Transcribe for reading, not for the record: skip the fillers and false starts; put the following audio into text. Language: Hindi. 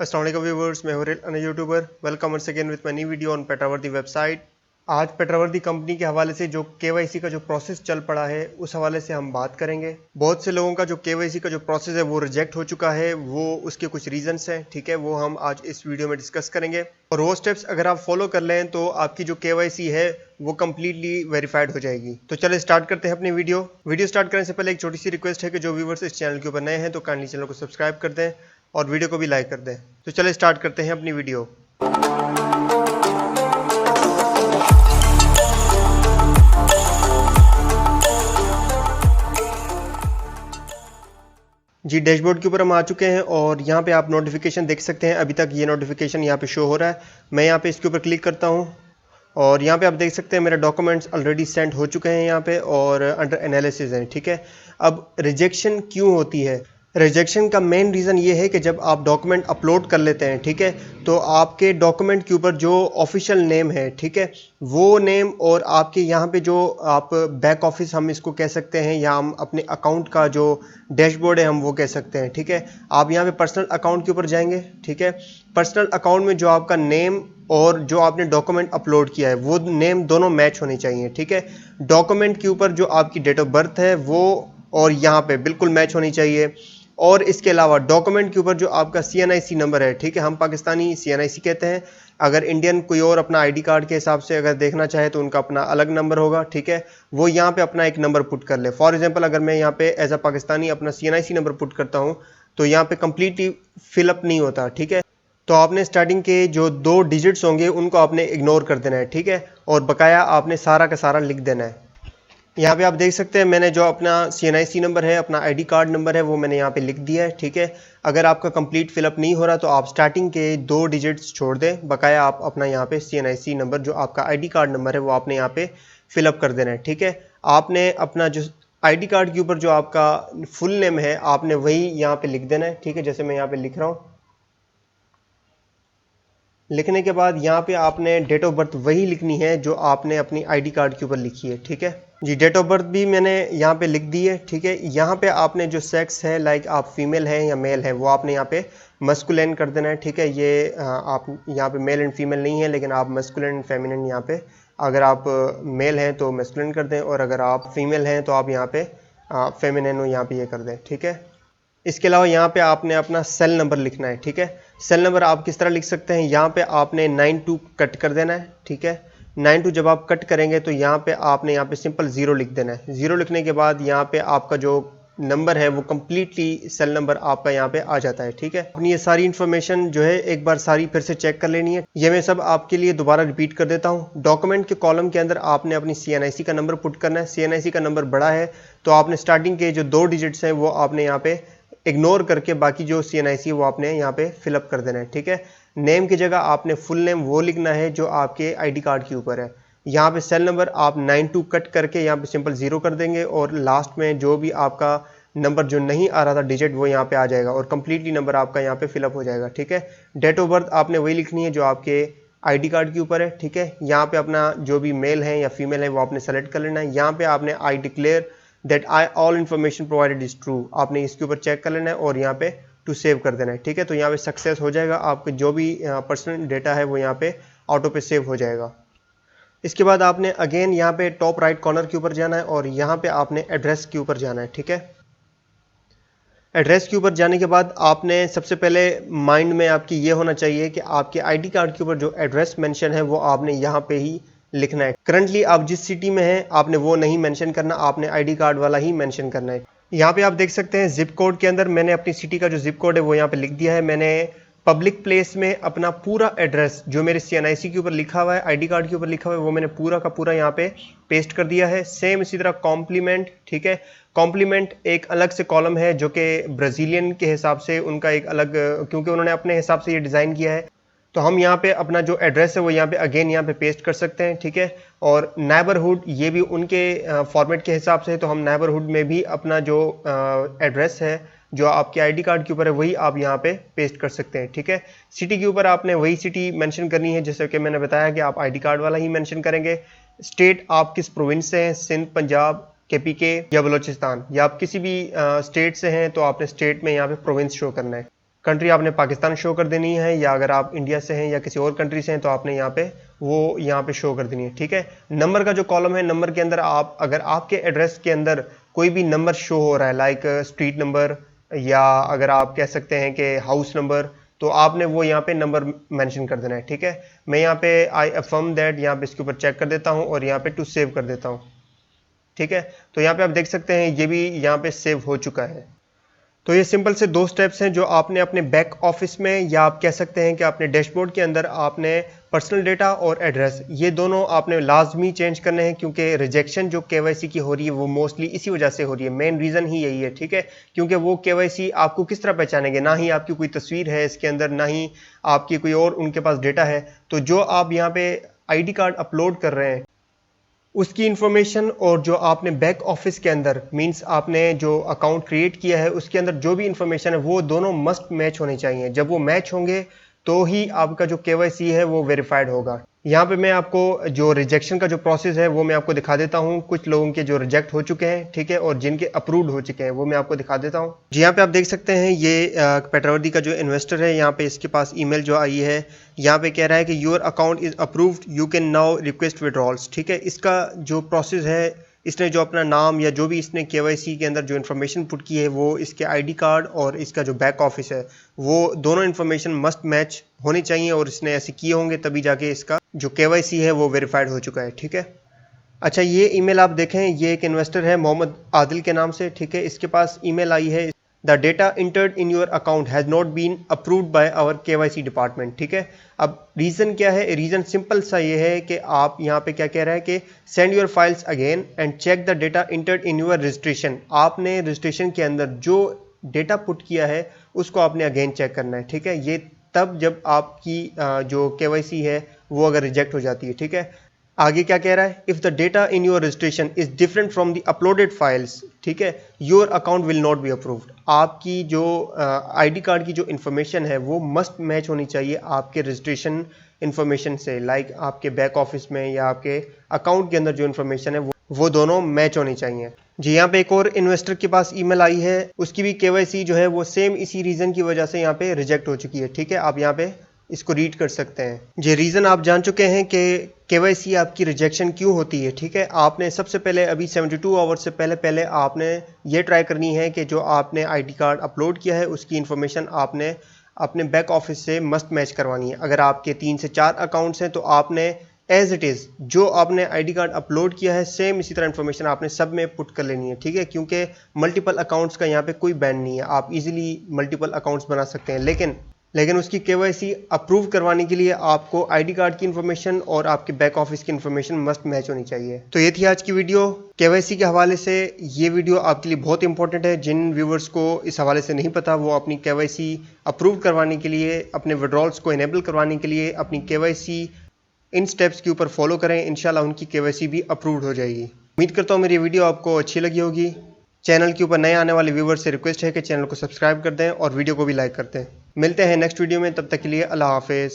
अस्सलाम वालेकुम व्यूअर्स, मैं हूं YouTuber. Welcome once again with my new video on पेट्रावर्दी वेबसाइट। आज पेट्रावर्दी कंपनी के हवाले से जो केवाईसी का जो प्रोसेस चल पड़ा है उस हवाले से हम बात करेंगे। बहुत से लोगों का जो केवाईसी का जो प्रोसेस है वो रिजेक्ट हो चुका है, वो उसके कुछ रीजंस हैं, ठीक है, वो हम आज इस वीडियो में डिस्कस करेंगे। और वो स्टेप्स अगर आप फॉलो कर लें तो आपकी जो केवाईसी है वो कम्प्लीटली वेरीफाइड हो जाएगी। तो चलिए स्टार्ट करते हैं अपनी वीडियो स्टार्ट करने से पहले एक छोटी सी रिक्वेस्ट है कि जो व्यूवर्स इस चैनल के ऊपर नए हैं तो काइंडली चैनल को सब्सक्राइब कर दें और वीडियो को भी लाइक कर दें। तो चलिए स्टार्ट करते हैं अपनी वीडियो। जी, डैशबोर्ड के ऊपर हम आ चुके हैं और यहाँ पे आप नोटिफिकेशन देख सकते हैं। अभी तक ये नोटिफिकेशन यहाँ पे शो हो रहा है। मैं यहाँ पे इसके ऊपर क्लिक करता हूँ और यहाँ पे आप देख सकते हैं मेरे डॉक्यूमेंट्स ऑलरेडी सेंड हो चुके हैं यहाँ पे और अंडर एनालिसिस हैं, ठीक है। अब रिजेक्शन क्यों होती है? रिजेक्शन का मेन रीज़न ये है कि जब आप डॉक्यूमेंट अपलोड कर लेते हैं, ठीक है, तो आपके डॉक्यूमेंट के ऊपर जो ऑफिशियल नेम है, ठीक है, वो नेम और आपके यहाँ पे जो आप बैक ऑफिस हम इसको कह सकते हैं या हम अपने अकाउंट का जो डैशबोर्ड है हम वो कह सकते हैं, ठीक है। आप यहाँ पे पर्सनल अकाउंट के ऊपर जाएंगे, ठीक है। पर्सनल अकाउंट में जो आपका नेम और जो आपने डॉक्यूमेंट अपलोड किया है वो नेम दोनों मैच होने चाहिए, ठीक है। डॉक्यूमेंट के ऊपर जो आपकी डेट ऑफ बर्थ है वो और यहाँ पे बिल्कुल मैच होनी चाहिए। और इसके अलावा डॉक्यूमेंट के ऊपर जो आपका CNIC नंबर है, ठीक है, हम पाकिस्तानी CNIC कहते हैं। अगर इंडियन कोई और अपना आईडी कार्ड के हिसाब से अगर देखना चाहे तो उनका अपना अलग नंबर होगा, ठीक है। वो यहाँ पे अपना एक नंबर पुट कर ले। फॉर एग्जांपल अगर मैं यहाँ पे एज अ पाकिस्तानी अपना CNIC नंबर पुट करता हूँ तो यहाँ पे कम्प्लीटली फिलअप नहीं होता, ठीक है। तो आपने स्टार्टिंग के जो 2 डिजिट्स होंगे उनको आपने इग्नोर कर देना है, ठीक है, और बकाया आपने सारा का सारा लिख देना है। यहाँ पे आप देख सकते हैं मैंने जो अपना CNIC नंबर है, अपना आईडी कार्ड नंबर है, वो मैंने यहाँ पे लिख दिया है, ठीक है। अगर आपका कंप्लीट फिलअप नहीं हो रहा तो आप स्टार्टिंग के 2 डिजिट्स छोड़ दें, बकाया आप अपना यहाँ पे CNIC नंबर जो आपका आईडी कार्ड नंबर है वो आपने यहाँ पे फिलअप कर देना है, ठीक है। आपने अपना जो आईडी कार्ड के ऊपर जो आपका फुल नेम है आपने वही यहाँ पे लिख देना है, ठीक है। जैसे मैं यहाँ पे लिख रहा हूँ, लिखने के बाद यहाँ पे आपने डेट ऑफ बर्थ वही लिखनी है जो आपने अपनी आईडी कार्ड के ऊपर लिखी है, ठीक है जी। डेट ऑफ बर्थ भी मैंने यहाँ पे लिख दी है, ठीक है। यहाँ पे आपने जो सेक्स है, लाइक आप फीमेल हैं या मेल हैं, वो आपने यहाँ पे मस्कुलिन कर देना है, ठीक है। ये आप यहाँ पे मेल एंड फीमेल नहीं है, लेकिन आप मस्कुलिन एंड फेमिनिन यहाँ पे, अगर आप मेल हैं तो मस्कुलिन कर दें और अगर आप फीमेल हैं तो आप यहाँ पे फेमिनिन यहाँ पे ये कर दें, ठीक है। इसके अलावा यहाँ पे आपने अपना सेल नंबर लिखना है, ठीक है। सेल नंबर आप किस तरह लिख सकते हैं, यहाँ पे आपने 92 कट कर देना है, ठीक है। 92 जब आप कट करेंगे तो यहाँ पे आपने यहाँ पे सिंपल 0 लिख देना है। 0 लिखने के बाद यहाँ पे आपका जो नंबर है वो कम्प्लीटली सेल नंबर आपका यहाँ पे आ जाता है, ठीक है। अपनी ये सारी इन्फॉर्मेशन जो है एक बार सारी फिर से चेक कर लेनी है। ये मैं सब आपके लिए दोबारा रिपीट कर देता हूँ। डॉक्यूमेंट के कॉलम के अंदर आपने अपनी CNIC का नंबर पुट करना है। CNIC का नंबर बड़ा है तो आपने स्टार्टिंग के जो 2 डिजिट्स हैं वो आपने यहाँ पे इग्नोर करके बाकी जो CNIC वो आपने यहाँ पे फिलअप कर देना है, ठीक है। नेम की जगह आपने फुल नेम वो लिखना है जो आपके आईडी कार्ड के ऊपर है। यहाँ पे सेल नंबर आप 92 कट करके यहाँ पे सिंपल 0 कर देंगे और लास्ट में जो भी आपका नंबर जो नहीं आ रहा था डिजिट वो यहाँ पे आ जाएगा और कम्प्लीटली नंबर आपका यहाँ पे फिलअप हो जाएगा, ठीक है। डेट ऑफ बर्थ आपने वही लिखनी है जो आपके आईडी कार्ड के ऊपर है, ठीक है। यहाँ पे अपना जो भी मेल है या फीमेल है वो आपने सेलेक्ट कर लेना है। यहाँ पे आपने I declare that all information provided is true, आपने इसके ऊपर चेक कर लेना है और यहाँ पे टू सेव कर देना है, ठीक है। तो यहाँ पे सक्सेस हो जाएगा, आपके जो भी पर्सनल डेटा है वो यहाँ पे ऑटो पे सेव हो जाएगा। इसके बाद आपने अगेन यहाँ पे टॉप राइट कॉर्नर के ऊपर जाना है और यहाँ पे आपने एड्रेस के ऊपर जाना है, ठीक है। एड्रेस के ऊपर जाने के बाद आपने सबसे पहले माइंड में आपकी ये होना चाहिए कि आपके आईडी कार्ड के ऊपर जो एड्रेस मेंशन है वो आपने यहाँ पे ही लिखना है। करंटली आप जिस सिटी में हैं आपने वो नहीं मेंशन करना, आपने आईडी कार्ड वाला ही मेंशन करना है। यहाँ पे आप देख सकते हैं जिप कोड के अंदर मैंने अपनी सिटी का जो जिप कोड है वो यहाँ पे लिख दिया है। मैंने पब्लिक प्लेस में अपना पूरा एड्रेस जो मेरे CNIC के ऊपर लिखा हुआ है, आईडी कार्ड के ऊपर लिखा हुआ है, वो मैंने पूरा का पूरा यहाँ पे पेस्ट कर दिया है। सेम इसी तरह कॉम्प्लीमेंट, ठीक है। कॉम्प्लीमेंट एक अलग से कॉलम है जो कि ब्राज़ीलियन के हिसाब से उनका एक अलग, क्योंकि उन्होंने अपने हिसाब से ये डिज़ाइन किया है, तो हम यहाँ पे अपना जो एड्रेस है वो यहाँ पे अगेन यहाँ पे पेस्ट कर सकते हैं, ठीक है। और नेबरहुड ये भी उनके फॉर्मेट के हिसाब से है, तो हम नेबरहुड में भी अपना जो एड्रेस है जो आपके आईडी कार्ड के ऊपर है वही आप यहाँ पे पेस्ट कर सकते हैं, ठीक है। सिटी के ऊपर आपने वही सिटी मेंशन करनी है जैसे कि मैंने बताया कि आप आईडी कार्ड वाला ही मेंशन करेंगे। स्टेट आप किस प्रोविंस से हैं, सिंध, पंजाब, KPK या बलोचिस्तान, या आप किसी भी स्टेट से हैं तो आपने स्टेट में यहाँ पे प्रोविंस शो करना है। कंट्री आपने पाकिस्तान शो कर देनी है, या अगर आप इंडिया से हैं या किसी और कंट्री से हैं तो आपने यहाँ पे शो कर देनी है। ठीक है, नंबर का जो कॉलम है, नंबर के अंदर आप अगर आपके एड्रेस के अंदर कोई भी नंबर शो हो रहा है, लाइक स्ट्रीट नंबर या अगर आप कह सकते हैं कि हाउस नंबर, तो आपने वो यहाँ पे नंबर मेंशन कर देना है। ठीक है, मैं यहाँ पे आई अफर्म दैट यहाँ पे इसके ऊपर चेक कर देता हूँ और यहाँ पे टू सेव कर देता हूँ। ठीक है, तो यहाँ पे आप देख सकते हैं ये भी यहाँ पे सेव हो चुका है। तो ये सिंपल से 2 स्टेप्स हैं जो आपने अपने बैक ऑफिस में, या आप कह सकते हैं कि अपने डैशबोर्ड के अंदर आपने पर्सनल डेटा और एड्रेस, ये दोनों आपने लाजमी चेंज करने हैं, क्योंकि रिजेक्शन जो केवाईसी की हो रही है वो मोस्टली इसी वजह से हो रही है। मेन रीज़न ही यही है। ठीक है, क्योंकि वो केवाईसी आपको किस तरह पहचानेंगे, ना ही आपकी कोई तस्वीर है इसके अंदर, ना ही आपकी कोई और उनके पास डेटा है। तो जो आप यहाँ पे ID कार्ड अपलोड कर रहे हैं उसकी इंफॉर्मेशन और जो आपने बैक ऑफिस के अंदर मींस आपने जो अकाउंट क्रिएट किया है उसके अंदर जो भी इंफॉर्मेशन है वो दोनों मस्ट मैच होने चाहिए। जब वो मैच होंगे तो ही आपका जो केवाईसी है वो वेरीफाइड होगा। यहाँ पे मैं आपको जो रिजेक्शन का जो प्रोसेस है वो मैं आपको दिखा देता हूँ। कुछ लोगों के जो रिजेक्ट हो चुके हैं, ठीक है, और जिनके अप्रूव्ड हो चुके हैं वो मैं आपको दिखा देता हूँ। जी, यहाँ पे आप देख सकते हैं ये पेट्रावर्दी का जो इन्वेस्टर है, यहाँ पे इसके पास ईमेल जो आई है, यहाँ पे कह रहा है कि your account is approved, you can now request withdrawals. ठीक है, इसका जो प्रोसेस है, इसने जो अपना नाम या जो भी इसने केवाईसी के अंदर जो इन्फॉर्मेशन पुट की है वो इसके ID कार्ड और इसका जो बैक ऑफिस है वो दोनों इन्फॉर्मेशन मस्ट मैच होनी चाहिए, और इसने ऐसे किए होंगे तभी जाके इसका जो केवाईसी है वो वेरीफाइड हो चुका है। ठीक है, अच्छा, ये ईमेल आप देखें, ये एक इन्वेस्टर है मोहम्मद आदिल के नाम से। ठीक है, इसके पास ईमेल आई है, the data entered in your account has not been approved by our KYC department. ठीक है, अब रीज़न क्या है? रीज़न सिंपल सा ये है कि आप यहाँ पे क्या कह रहा है कि send your files again and check the data entered in your registration. आपने रजिस्ट्रेशन के अंदर जो डेटा पुट किया है उसको आपने अगेन चेक करना है। ठीक है, ये तब जब आपकी जो केवाईसी है वो अगर रिजेक्ट हो जाती है। ठीक है, आगे क्या कह रहा है? If the data in your registration is different from the uploaded files, ठीक है, your account will not be approved. आपकी जो ID कार्ड की जो इन्फॉर्मेशन है वो मस्ट मैच होनी चाहिए आपके रजिस्ट्रेशन इन्फॉर्मेशन से, लाइक आपके बैक ऑफिस में या आपके अकाउंट के अंदर जो इन्फॉर्मेशन है वो दोनों मैच होनी चाहिए। जी, यहाँ पे एक और इन्वेस्टर के पास ईमेल आई है, उसकी भी केवाईसी जो है वो सेम इसी रीज़न की वजह से यहाँ पे रिजेक्ट हो चुकी है। ठीक है, आप यहाँ पे इसको रीड कर सकते हैं। जी, रीज़न आप जान चुके हैं कि केवाईसी आपकी रिजेक्शन क्यों होती है। ठीक है, आपने सबसे पहले अभी 72 आवर्स से पहले आपने ये ट्राई करनी है कि जो आपने ID कार्ड अपलोड किया है उसकी इन्फॉर्मेशन आपने अपने बैक ऑफिस से मस्ट मैच करवानी है। अगर आपके 3 से 4 अकाउंट्स हैं तो आपने एज इट इज़ जो आपने ID कार्ड अपलोड किया है सेम इसी तरह इन्फॉर्मेशन आपने सब में पुट कर लेनी है। ठीक है, क्योंकि मल्टीपल अकाउंट्स का यहाँ पे कोई बैन नहीं है, आप इजीली मल्टीपल अकाउंट्स बना सकते हैं, लेकिन उसकी केवाईसी अप्रूव करवाने के लिए आपको ID कार्ड की इन्फॉर्मेशन और आपके बैक ऑफिस की इन्फॉर्मेशन मस्ट मैच होनी चाहिए। तो ये थी आज की वीडियो केवाईसी के हवाले से। ये वीडियो आपके लिए बहुत इंपॉर्टेंट है। जिन व्यूवर्स को इस हवाले से नहीं पता वो अपनी केवाईसी अप्रूव करवाने के लिए, अपने विड्रॉल्स को इनेबल करवाने के लिए अपनी केवाईसी इन स्टेप्स के ऊपर फॉलो करें, इंशाल्लाह उनकी केवाईसी भी अप्रूव्ड हो जाएगी। उम्मीद करता हूँ मेरी वीडियो आपको अच्छी लगी होगी। चैनल के ऊपर नए आने वाले व्यूवर्स से रिक्वेस्ट है कि चैनल को सब्सक्राइब कर दें और वीडियो को भी लाइक कर दें। मिलते हैं नेक्स्ट वीडियो में, तब तक के लिए अल्लाह हाफिज़।